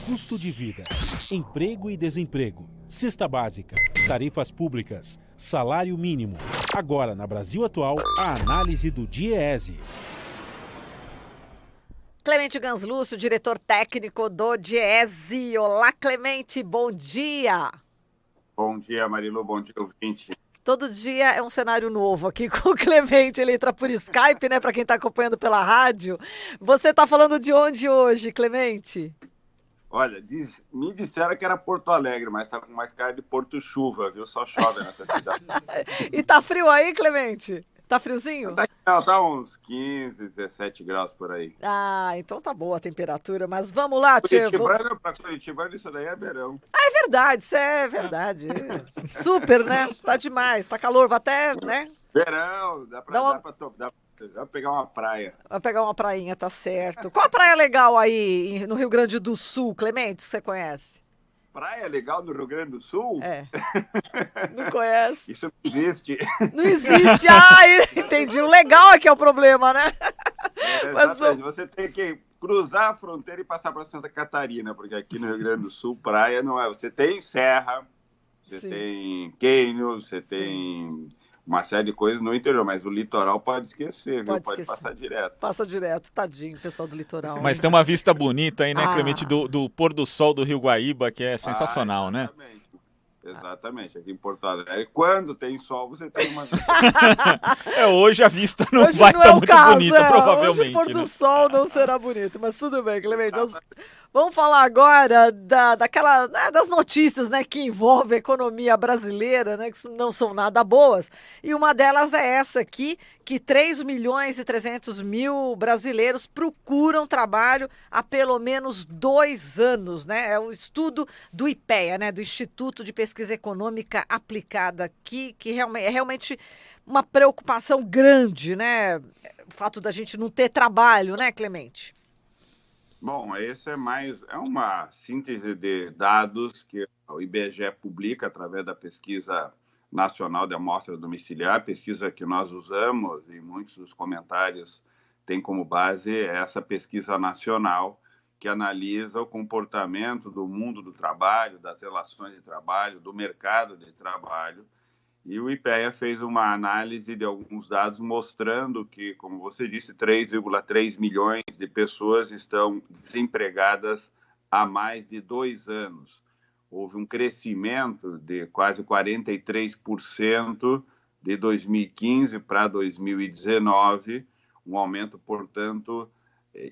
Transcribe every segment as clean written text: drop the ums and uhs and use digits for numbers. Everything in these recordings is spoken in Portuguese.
Custo de vida, emprego e desemprego, cesta básica, tarifas públicas, salário mínimo. Agora, na Brasil Atual, a análise do DIEESE. Clemente Ganslúcio, diretor técnico do DIEESE. Olá, Clemente, bom dia. Bom dia, Marilu, bom dia, ouvinte. Todo dia é um cenário novo aqui com o Clemente, ele entra por Skype, né, para quem está acompanhando pela rádio. Você está falando de onde hoje, Clemente? Olha, me disseram que era Porto Alegre, mas tá com mais cara de Porto Chuva, viu? Só chove nessa cidade. E tá frio aí, Clemente? Tá friozinho? Tá uns 15, 17 graus por aí. Ah, então tá boa a temperatura, mas vamos lá, Tchê. Para Curitibano, isso daí é verão. Ah, é verdade, isso é verdade. Super, né? Tá demais, tá calor, vai até, né? Verão, dá pra pegar uma praia. Vai pegar uma prainha, tá certo. Qual a praia legal aí no Rio Grande do Sul, Clemente, que você conhece? Praia legal no Rio Grande do Sul? É. Não conhece? Isso não existe. Não existe. Ah, entendi. O legal é que é o problema, né? Exatamente. Você tem que cruzar a fronteira e passar para Santa Catarina, porque aqui no Rio Grande do Sul, praia não é. Você tem serra, você tem cânion, você tem uma série de coisas no interior, mas o litoral pode esquecer, viu? Pode passar direto. Passa direto, tadinho, pessoal do litoral. Mas tem uma vista bonita aí, né, Clemente, do pôr do sol do Rio Guaíba, que é sensacional, né? Exatamente, aqui em Porto Alegre. Quando tem sol, você tem uma vista. Hoje a vista não vai estar muito bonita, provavelmente. Hoje o pôr do sol não será bonito, mas tudo bem, Clemente. Vamos falar agora das notícias, né, que envolvem a economia brasileira, né, que não são nada boas. E uma delas é essa aqui, que 3.300.000 brasileiros procuram trabalho há pelo menos 2 anos, né? É o estudo do IPEA, né, do Instituto de Pesquisa Econômica Aplicada aqui, que é realmente uma preocupação grande, né? O fato da gente não ter trabalho, né, Clemente? Bom, esse é uma síntese de dados que o IBGE publica através da Pesquisa Nacional de Amostra Domiciliar, pesquisa que nós usamos e muitos dos comentários têm como base essa pesquisa nacional que analisa o comportamento do mundo do trabalho, das relações de trabalho, do mercado de trabalho. E o IPEA fez uma análise de alguns dados mostrando que, como você disse, 3,3 milhões de pessoas estão desempregadas há mais de 2 anos. Houve um crescimento de quase 43% de 2015 para 2019, um aumento, portanto,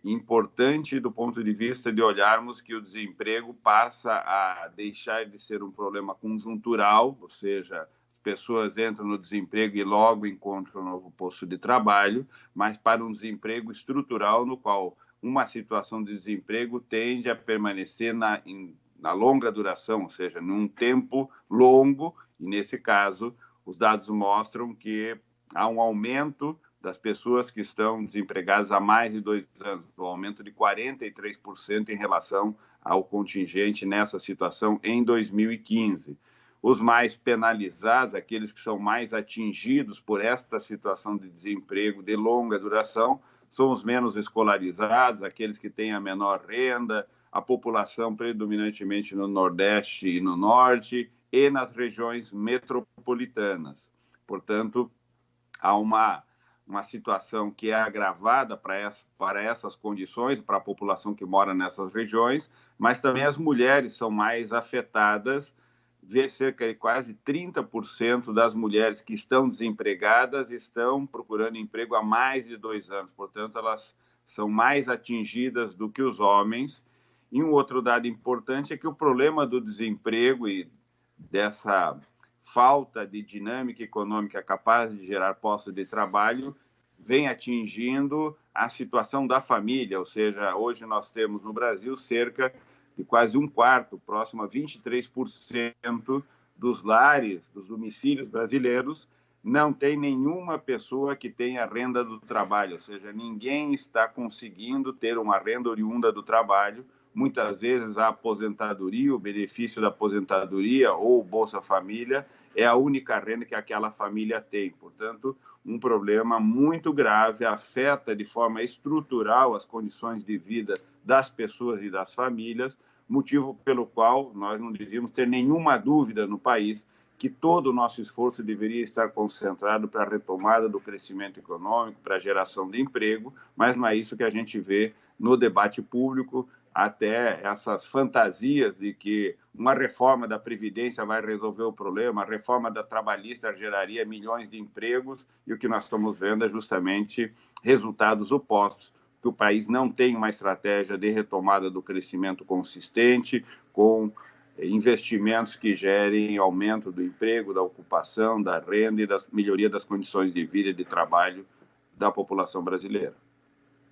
importante do ponto de vista de olharmos que o desemprego passa a deixar de ser um problema conjuntural, ou seja, pessoas entram no desemprego e logo encontram um novo posto de trabalho, mas para um desemprego estrutural no qual uma situação de desemprego tende a permanecer na longa duração, ou seja, num tempo longo, e nesse caso os dados mostram que há um aumento das pessoas que estão desempregadas há mais de 2 anos, um aumento de 43% em relação ao contingente nessa situação em 2015. Os mais penalizados, aqueles que são mais atingidos por esta situação de desemprego de longa duração, são os menos escolarizados, aqueles que têm a menor renda, a população predominantemente no Nordeste e no Norte e nas regiões metropolitanas. Portanto, há uma situação que é agravada para essas condições, para a população que mora nessas regiões, mas também as mulheres são mais afetadas. Vê cerca de quase 30% das mulheres que estão desempregadas estão procurando emprego há mais de 2 anos. Portanto, elas são mais atingidas do que os homens. E um outro dado importante é que o problema do desemprego e dessa falta de dinâmica econômica capaz de gerar postos de trabalho vem atingindo a situação da família. Ou seja, hoje nós temos no Brasil cerca de quase 1/4, próximo a 23% dos lares, dos domicílios brasileiros, não tem nenhuma pessoa que tenha renda do trabalho, ou seja, ninguém está conseguindo ter uma renda oriunda do trabalho. Muitas vezes a aposentadoria, o benefício da aposentadoria ou o Bolsa Família é a única renda que aquela família tem. Portanto, um problema muito grave, afeta de forma estrutural as condições de vida das pessoas e das famílias, motivo pelo qual nós não devíamos ter nenhuma dúvida no país que todo o nosso esforço deveria estar concentrado para a retomada do crescimento econômico, para a geração de emprego, mas não é isso que a gente vê no debate público, até essas fantasias de que uma reforma da Previdência vai resolver o problema, a reforma da trabalhista geraria milhões de empregos, e o que nós estamos vendo é justamente resultados opostos, que o país não tem uma estratégia de retomada do crescimento consistente, com investimentos que gerem aumento do emprego, da ocupação, da renda e da melhoria das condições de vida e de trabalho da população brasileira.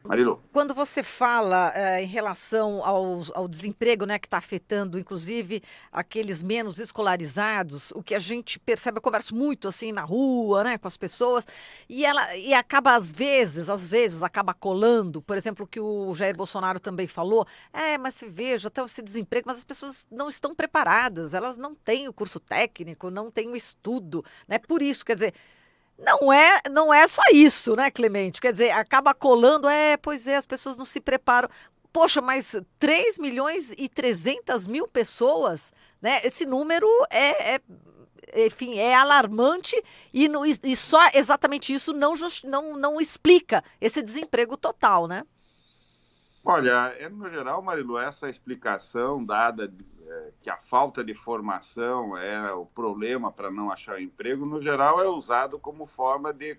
Marilu. Quando você fala em relação ao desemprego, né, que está afetando, inclusive, aqueles menos escolarizados, o que a gente percebe, eu converso muito assim na rua, né, com as pessoas, e acaba às vezes, acaba colando, por exemplo, o que o Jair Bolsonaro também falou, mas se veja, até esse desemprego, mas as pessoas não estão preparadas, elas não têm o curso técnico, não têm o estudo, né, por isso, quer dizer, não é só isso, né, Clemente? Quer dizer, acaba colando, pois é, as pessoas não se preparam. Poxa, mas 3.300.000 pessoas, né? Esse número enfim, é alarmante e só exatamente isso não explica esse desemprego total, né? Olha, no geral, Marilu, essa explicação dada que a falta de formação é o problema para não achar emprego, no geral, é usado como forma de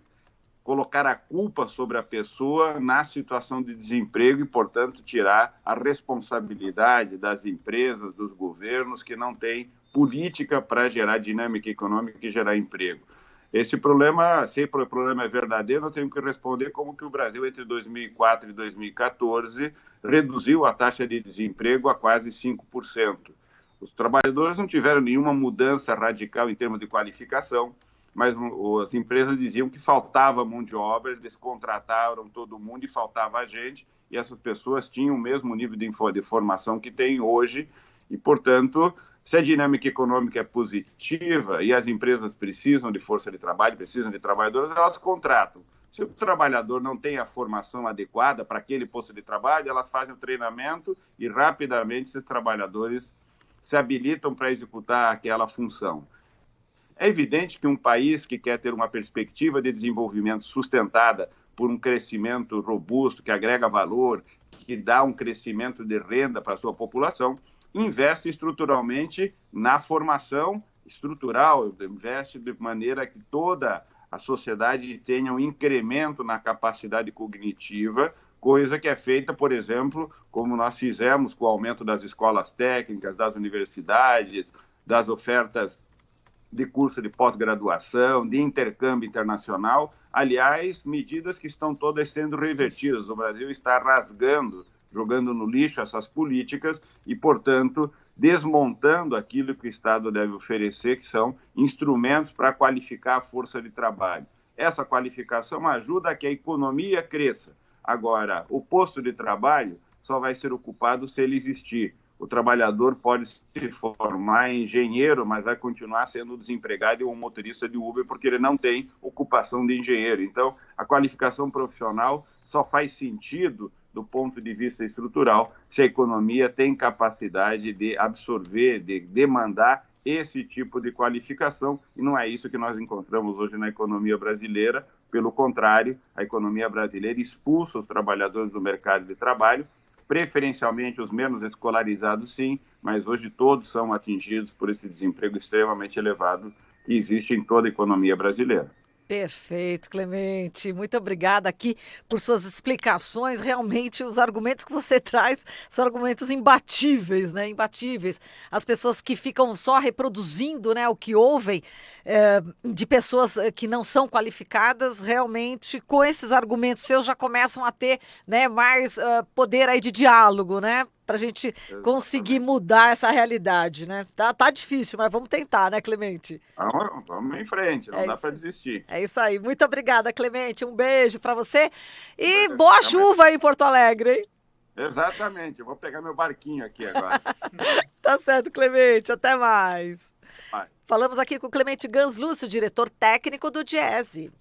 colocar a culpa sobre a pessoa na situação de desemprego e, portanto, tirar a responsabilidade das empresas, dos governos que não têm política para gerar dinâmica econômica e gerar emprego. Esse problema, se o problema é verdadeiro, nós temos que responder como que o Brasil, entre 2004 e 2014, reduziu a taxa de desemprego a quase 5%. Os trabalhadores não tiveram nenhuma mudança radical em termos de qualificação, mas as empresas diziam que faltava mão de obra, eles contrataram todo mundo e faltava gente, e essas pessoas tinham o mesmo nível de formação que têm hoje, e, portanto, se a dinâmica econômica é positiva e as empresas precisam de força de trabalho, precisam de trabalhadores, elas contratam. Se o trabalhador não tem a formação adequada para aquele posto de trabalho, elas fazem o treinamento e rapidamente esses trabalhadores se habilitam para executar aquela função. É evidente que um país que quer ter uma perspectiva de desenvolvimento sustentada por um crescimento robusto, que agrega valor, que dá um crescimento de renda para a sua população, investe estruturalmente na formação estrutural, investe de maneira que toda a sociedade tenha um incremento na capacidade cognitiva, coisa que é feita, por exemplo, como nós fizemos com o aumento das escolas técnicas, das universidades, das ofertas de curso de pós-graduação, de intercâmbio internacional. Aliás, medidas que estão todas sendo revertidas. O Brasil está rasgando, jogando no lixo essas políticas e, portanto, desmontando aquilo que o Estado deve oferecer, que são instrumentos para qualificar a força de trabalho. Essa qualificação ajuda a que a economia cresça. Agora, o posto de trabalho só vai ser ocupado se ele existir. O trabalhador pode se formar em engenheiro, mas vai continuar sendo desempregado ou um motorista de Uber porque ele não tem ocupação de engenheiro. Então, a qualificação profissional só faz sentido do ponto de vista estrutural se a economia tem capacidade de absorver, de demandar esse tipo de qualificação, e não é isso que nós encontramos hoje na economia brasileira. Pelo contrário, a economia brasileira expulsa os trabalhadores do mercado de trabalho, preferencialmente os menos escolarizados, sim, mas hoje todos são atingidos por esse desemprego extremamente elevado que existe em toda a economia brasileira. Perfeito, Clemente. Muito obrigada aqui por suas explicações. Realmente, os argumentos que você traz são argumentos imbatíveis, né? Imbatíveis. As pessoas que ficam só reproduzindo, né, o que ouvem de pessoas que não são qualificadas, realmente, com esses argumentos seus, já começam a ter, né, mais poder aí de diálogo, né? Para a gente conseguir mudar essa realidade, né? Tá difícil, mas vamos tentar, né, Clemente? Vamos em frente, não dá para desistir. É isso aí. Muito obrigada, Clemente. Um beijo para você e boa chuva aí em Porto Alegre, hein? Exatamente. Eu vou pegar meu barquinho aqui agora. Tá certo, Clemente. Até mais. Vai. Falamos aqui com o Clemente Ganslúcio, diretor técnico do Diese.